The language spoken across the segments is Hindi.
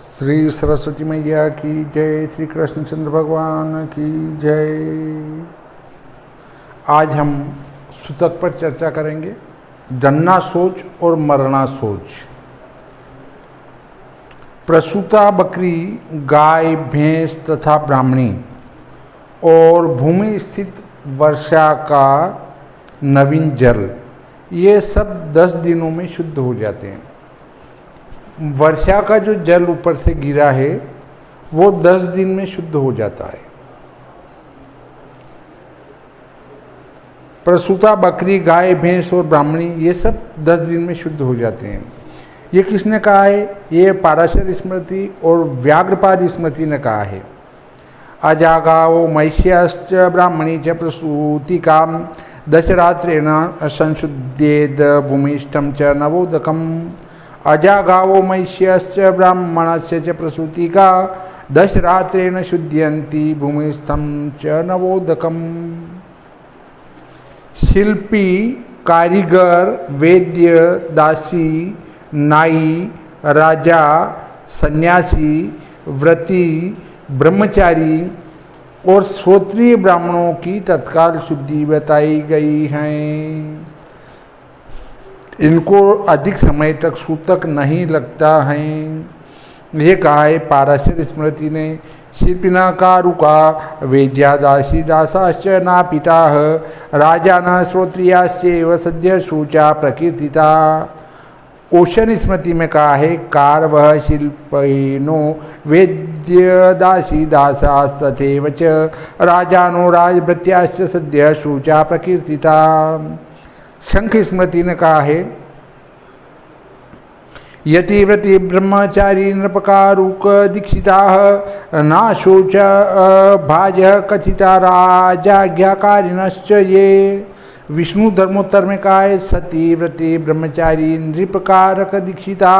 श्री सरस्वती मैया की जय, श्री कृष्णचंद्र भगवान की जय। आज हम सूतक पर चर्चा करेंगे, जन्ना सोच और मरना सोच। प्रसूता बकरी, गाय, भैंस तथा ब्राह्मणी और भूमि स्थित वर्षा का नवीन जल, ये सब 10 दिनों में शुद्ध हो जाते हैं। वर्षा का जो जल ऊपर से गिरा है वो 10 दिन में शुद्ध हो जाता है। प्रसूता बकरी, गाय, भैंस और ब्राह्मणी, ये सब 10 दिन में शुद्ध हो जाते हैं। ये किसने कहा है? ये पाराशर स्मृति और व्याघ्रपाद स्मृति ने कहा है। अजागावो मैष्याश्च ब्राह्मणी च प्रसूतिकां दशरात्रेण संशुद्धेद भूमिष्ठं च नवोदकम्। अजागावो मैष्यश्च ब्राह्मणस्य च प्रसूतिका दशरात्रेण शुद्ध्यन्ति भूमिस्थं च नवोदकम्। शिल्पी, कारीगर, वैद्य, दासी, नाई, राजा, सन्यासी, व्रती, ब्रह्मचारी और श्रोत्रिय ब्राह्मणों की तत्काल शुद्धि बताई गई है। इनको अधिक समय तक सूतक नहीं लगता है। ये कहा है पाराशर स्मृति ने। शिल्पिना कारुका वेद्या दासी दासाश्च नापिताः राजानः श्रोत्रियाश्चैव सद्य शूचा प्रकीर्तिता। ओशन स्मृति में कहा है कारवः शिल्पिनो वेद्य दासी दासास्तथैव च राजानो राजभृत्याश्च सद्य शूचा प्रकीर्तिता। शंख स्मृति ने कहा है यतिव्रति ब्रह्मचारी नृपकारुक दीक्षिताः नाशोच भाजः कथिता राजाज्ञाकारिणश्च ये। विष्णु धर्मोत्तर में कहा है सती व्रति ब्रह्मचारी नृपकारक दीक्षिता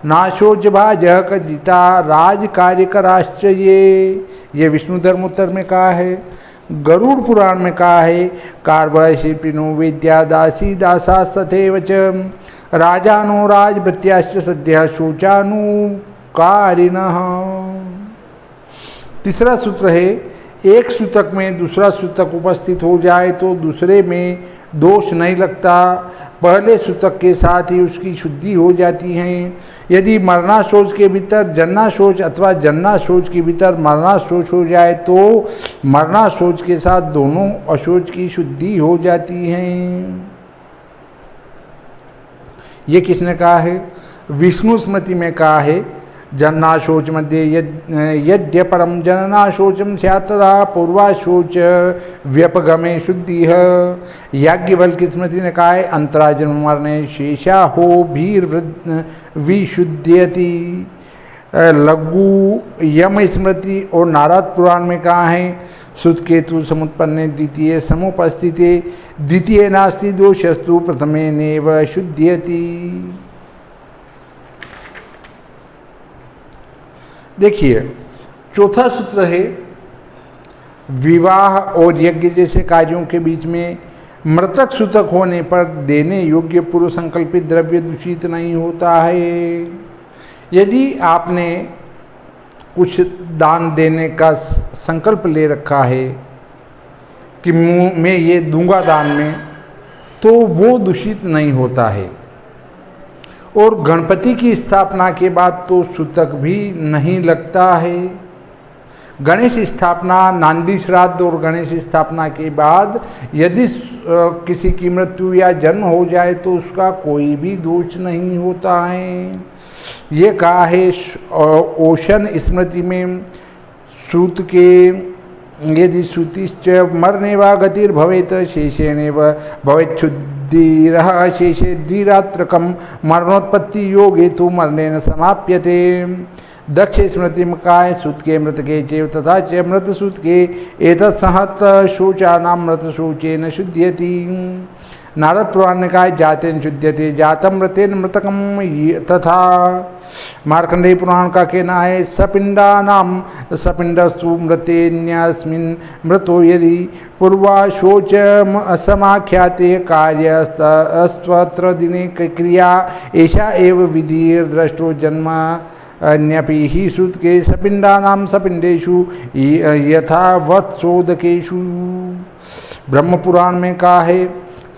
नाशोच भाजः कथिता राजकार्यकराश्च ये विष्णु धर्मोत्तर में कहा है। गरुड़ पुराण में कहा है कारवः शिल्पिनो वेद्या दासी दासास्तथैव च राजानो राजभृत्याश्च सद्यः शोचानुकारिणः। तीसरा सूत्र है, एक सूतक में दूसरा सूतक उपस्थित हो जाए तो दूसरे में दोष नहीं लगता, पहले सूतक के साथ ही उसकी शुद्धि हो जाती है। यदि मरना शोच के भीतर जन्ना शोच अथवा जन्ना शोच के भीतर मरना शोच हो जाए तो मरना शोच के साथ दोनों अशोच की शुद्धि हो जाती है। ये किसने कहा है? विष्णु स्मृति में कहा है जन्नाशोच मध्ये यद्य परम जननाशोचम स्यात् तदा पूर्वाशोच व्यपगमे शुद्धि है। याज्ञवल्क्य स्मृति ने कहा है अंतरा जन्म मरणे शेषा हो भीर विशुद्ध्यति। लघु यम स्मृति और नारद पुराण में कहा है सुतकेतु समुत्पन्ने द्वितीय समुपस्थिते द्वितीय नास्ति दोषस्तु प्रथमे नेव शुद्ध्यति। देखिए, चौथा सूत्र है विवाह और यज्ञ जैसे कार्यों के बीच में मृतक सूतक होने पर देने योग्य पूर्व संकल्पित द्रव्य दूषित नहीं होता है। यदि आपने कुछ दान देने का संकल्प ले रखा है कि मैं ये दूंगा दान में, तो वो दूषित नहीं होता है। और गणपति की स्थापना के बाद तो सूतक भी नहीं लगता है। गणेश स्थापना, नांदी श्राद्ध और गणेश स्थापना के बाद यदि किसी की मृत्यु या जन्म हो जाए तो उसका कोई भी दोष नहीं होता है। ये कहा है ओशन स्मृति में सूत के यदि श्रुतिश्च मरणे वा गतिर्भवेत् शेषेणेव भवेच्छुद्धिरः शेषे द्विरात्रकं मरणोत्पत्ति योगे तु मरणेन समाप्यते। दक्ष स्मृति में कहा है सूत के मृतके चैव तथा च मृत सूत के एतत् सहत शोचानां मृत शोचेन शुद्ध्यति। नारद पुराण ने कहा है जातेन शुद्ध्यते जातम मृतेन मृतकम तथा। मार्कंडेय पुराण का कहना है सपिंडानाम सपिंडस्तु मृतेन्यस्मिन् मृतो यदि पूर्वाशोच असमाख्याते कार्यस्तत्र दिने क्रिया ऐसा एव विधिर्दृष्टो जन्म अन्यपि ही सूतके सपिंडानां सपिंडेषु यथा वत्सोदकेषु। ब्रह्म पुराण में कहा है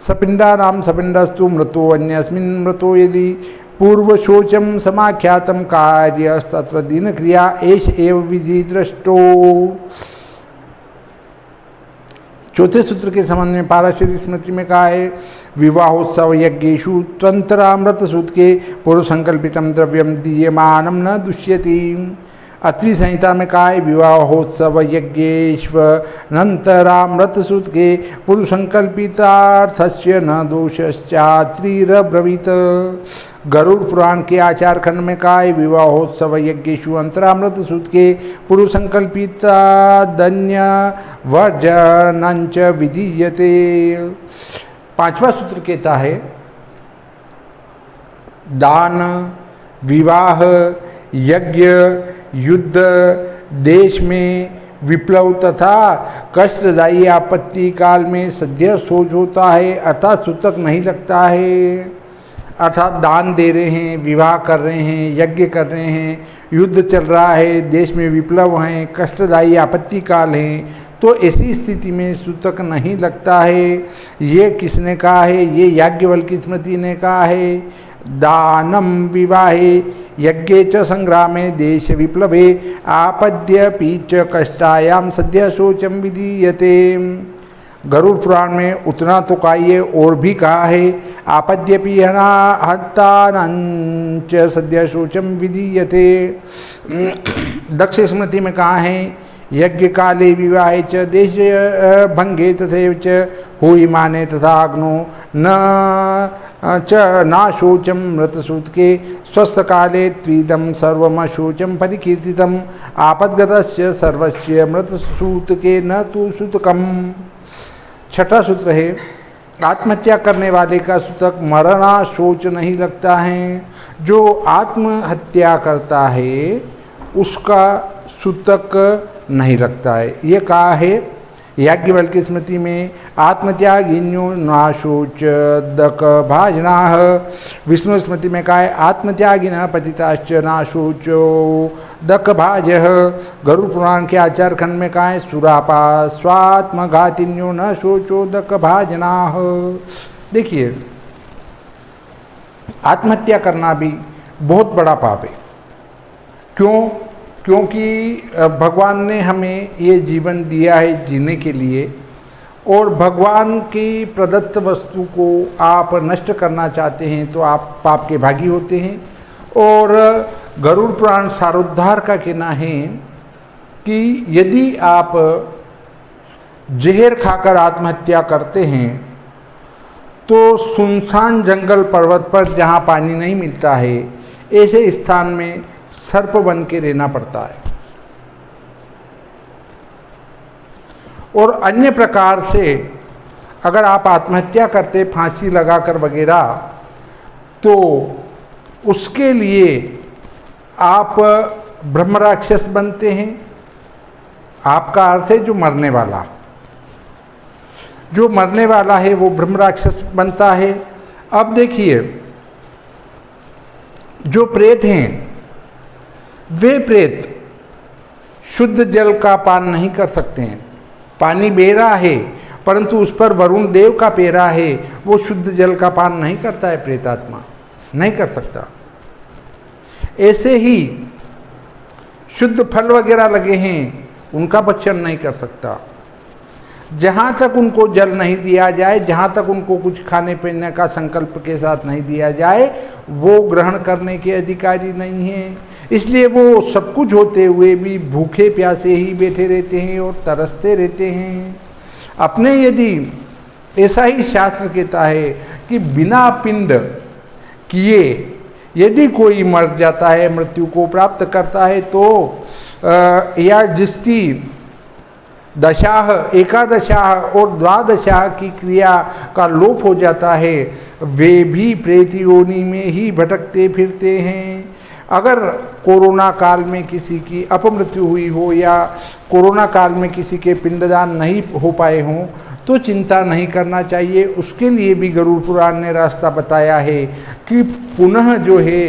सपिंडानां सपिंडस्तु मृतो अन्यस्मिन् मृतो यदि पूर्व शोचम समाख्यातम कार्यस्तत्र दीन क्रिया एष एव विधि दृष्टो। चौथे सूत्र के संबंध में पाराशरी स्मृति में कहा है विवाहोत्सव यज्ञेषु त्वंतरामृत सूतके पूर्व संकल्पितम द्रव्यम दीयमानम न दुष्यति। अत्रि संहिता में कहा है विवाहोत्सव यज्ञेष्वनंतरामृत सूतके पूर्व संकल्पितार्थस्य न दोषश्चात्रिरब्रवीत। गरुड़ पुराण के आचार खंड में कहा है विवाहोत्सव यज्ञेषु अंतरामृत सूतके पूर्व संकल्पिता दन्य वर्जनंच विधीयते। पांचवा सूत्र कहता है दान, विवाह, यज्ञ, युद्ध, देश में विप्लव तथा कष्टदायी आपत्ति काल में सद्य सोच होता है अर्थात सूतक नहीं लगता है। अर्थात दान दे रहे हैं, विवाह कर रहे हैं, यज्ञ कर रहे हैं, युद्ध चल रहा है, देश में विप्लव हैं, कष्टदायी आपत्ति काल हैं, तो ऐसी स्थिति में सूतक नहीं लगता है। ये किसने कहा है? ये याज्ञवल्क्य स्मृति ने कहा है। दानम विवाहे यज्ञे च संग्रामे देश विप्लवे आपद्यपि च कष्टायाम सद्य शोचम विधीयते। गरुड़ पुराण में उतना तो कहिए और भी कहा है आपद्यपि हत्तानंच सद्य शोचम विधीयते। दक्ष स्मृति में कहा है यज्ञ काले विवाहे च देश भंगे तथैव च होयमाने तथा अग्नो न च नाशोचम मृतसूतके स्वस्थ काले त्विदम सर्वमशोचम परिकीर्तितम आपद्गतस्य सर्वस्य मृतसूतके न तु सूतकम। छठा सूत्र है आत्महत्या करने वाले का सूतक मरना शोच नहीं लगता है। जो आत्महत्या करता है उसका सूतक नहीं लगता है। ये कहा है याज्ञवल्क्य स्मृति में आत्मत्यागिन्यो नाशोच दक भाजना। विष्णु स्मृति में कहा है आत्मत्यागिन पतिताश्च नाशोचो दक भाज। गरुड़ पुराण के आचार खंड में कहा है सुरापा स्वात्मघातिन्यो न शोचो दक भाजना। देखिए आत्महत्या करना भी बहुत बड़ा पाप है। क्यों? क्योंकि भगवान ने हमें ये जीवन दिया है जीने के लिए और भगवान की प्रदत्त वस्तु को आप नष्ट करना चाहते हैं तो आप पाप के भागी होते हैं। और गरुड़ पुराण सारोद्धार का कहना है कि यदि आप जहर खाकर आत्महत्या करते हैं तो सुनसान जंगल पर्वत पर जहाँ पानी नहीं मिलता है ऐसे स्थान में सर्प बन के रहना पड़ता है। और अन्य प्रकार से अगर आप आत्महत्या करते फांसी लगाकर वगैरह तो उसके लिए आप ब्रह्म राक्षस बनते हैं। आपका अर्थ है जो मरने वाला, जो मरने वाला है वो ब्रह्म राक्षस बनता है। अब देखिए जो प्रेत हैं वे प्रेत शुद्ध जल का पान नहीं कर सकते हैं। पानी बह रहा है परंतु उस पर वरुण देव का पेरा है, वो शुद्ध जल का पान नहीं करता है, प्रेतात्मा नहीं कर सकता। ऐसे ही शुद्ध फल वगैरह लगे हैं उनका भक्षण नहीं कर सकता। जहाँ तक उनको जल नहीं दिया जाए, जहाँ तक उनको कुछ खाने पीने का संकल्प के साथ नहीं दिया जाए, वो ग्रहण करने के अधिकारी नहीं हैं। इसलिए वो सब कुछ होते हुए भी भूखे प्यासे ही बैठे रहते हैं और तरसते रहते हैं। अपने यदि ऐसा ही शास्त्र कहता है कि बिना पिंड किए यदि कोई मर जाता है, मृत्यु को प्राप्त करता है तो या जिसकी दशाह, एकादशाह और द्वादशाह की क्रिया का लोप हो जाता है वे भी प्रेत योनि में ही भटकते फिरते हैं। अगर कोरोना काल में किसी की अपमृत्यु हुई हो या कोरोना काल में किसी के पिंडदान नहीं हो पाए हों तो चिंता नहीं करना चाहिए। उसके लिए भी गरुड़ पुराण ने रास्ता बताया है कि पुनः जो है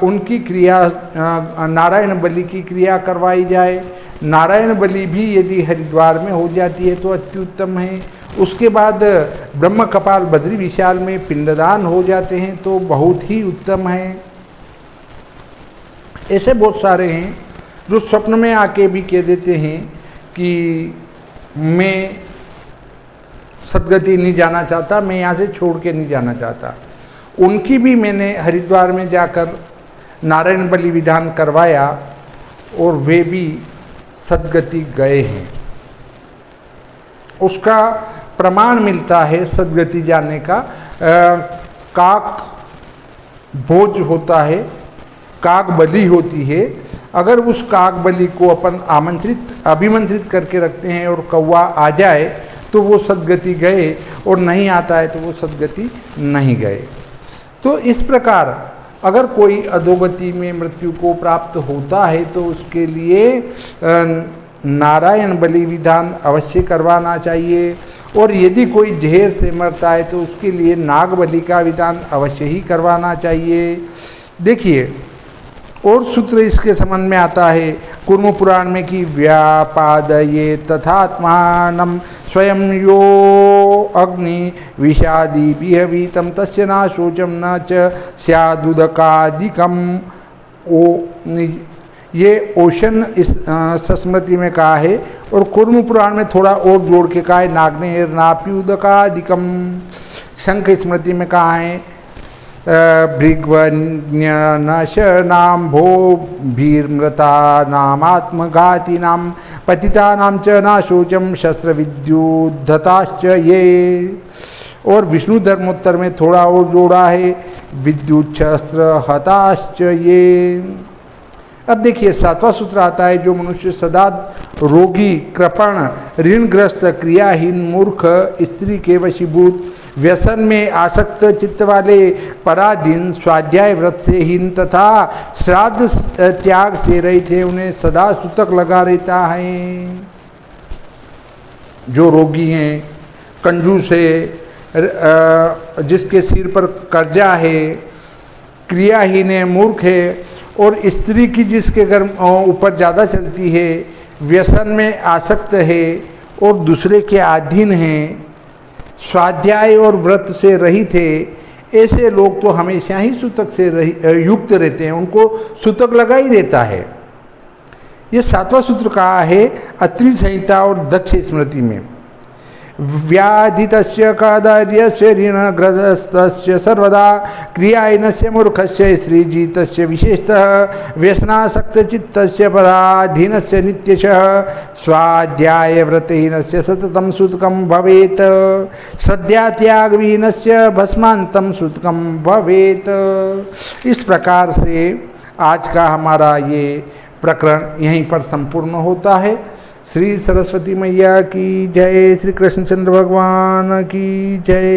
उनकी क्रिया नारायण बलि की क्रिया करवाई जाए। नारायण बलि भी यदि हरिद्वार में हो जाती है तो अत्युत्तम है। उसके बाद ब्रह्म कपाल बद्री विशाल में पिंडदान हो जाते हैं तो बहुत ही उत्तम है। ऐसे बहुत सारे हैं जो स्वप्न में आके भी कह देते हैं कि मैं सदगति नहीं जाना चाहता, मैं यहाँ से छोड़ के नहीं जाना चाहता। उनकी भी मैंने हरिद्वार में जाकर नारायण बलि विधान करवाया और वे भी सदगति गए हैं। उसका प्रमाण मिलता है सदगति जाने का। काक भोज होता है, काक बलि होती है। अगर उस काक बलि को अपन अभिमंत्रित करके रखते हैं और कौवा आ जाए तो वो सदगति गए, और नहीं आता है तो वो सदगति नहीं गए। तो इस प्रकार अगर कोई अधोगति में मृत्यु को प्राप्त होता है तो उसके लिए नारायण बलि विधान अवश्य करवाना चाहिए। और यदि कोई जहर से मरता है तो उसके लिए नाग बलि का विधान अवश्य ही करवाना चाहिए। देखिए और सूत्र इसके संबंध में आता है कुर्म पुराण में कि व्यापादये तथात्मानं स्वयं यो अग्नि विषादी बिहवीतम तस्य न शोचम न च स्यादुदकादिकम। ये ओशन इस सस्मृति में कहा है, और कुर्म पुराण में थोड़ा और जोड़ के कहा है नाग्नेर नाप्युदकादिकम। शंख स्मृति में कहा है भृग्वन्यनशनाम्भो भीर्मृता नामात्मघाती नाम पतिता नाम च न शोचम शस्त्रविद्युद्धताश्च ये। और विष्णु धर्मोत्तर में थोड़ा और जोड़ा है विद्युत शस्त्र हताश्च ये। अब देखिए 7वां सूत्र आता है जो मनुष्य सदा रोगी, कृपण, ऋणग्रस्त, क्रियाहीन, मूर्ख, स्त्री के वशीभूत, व्यसन में आसक्त चित्त वाले, पराधीन, स्वाध्याय व्रत से हीन तथा श्राद्ध त्याग से रहित है, उन्हें सदा सूतक लगा रहता है। जो रोगी हैं, कंजूस है, जिसके सिर पर कर्जा है, क्रियाहीन है, मूर्ख है, और स्त्री की जिसके घर ऊपर ज़्यादा चलती है, व्यसन में आसक्त है और दूसरे के अधीन हैं, स्वाध्याय और व्रत से रहित है, ऐसे लोग तो हमेशा ही सूतक से युक्त रहते हैं, उनको सूतक लगा ही रहता है। ये 7वां सूत्र कहा है अत्रि संहिता और दक्ष स्मृति में। व्याधितस्य कादार्यस्य ऋणग्रस्तस्य सर्वदा क्रियाहीनस्य मूर्खस्य श्रीजितस्य विशेषतः व्यसनासक्तचित्तस्य पराधीनस्य नित्यशः स्वाध्यायव्रतहीनस्य सततं सूतकं भवेत् सद्यात्यागविहीनस्य भस्मान्तं सूतकं भवेत्। इस प्रकार से आज का हमारा ये प्रकरण यहीं पर संपूर्ण होता है। श्री सरस्वती मैया की जय, श्री कृष्णचंद्र भगवान की जय।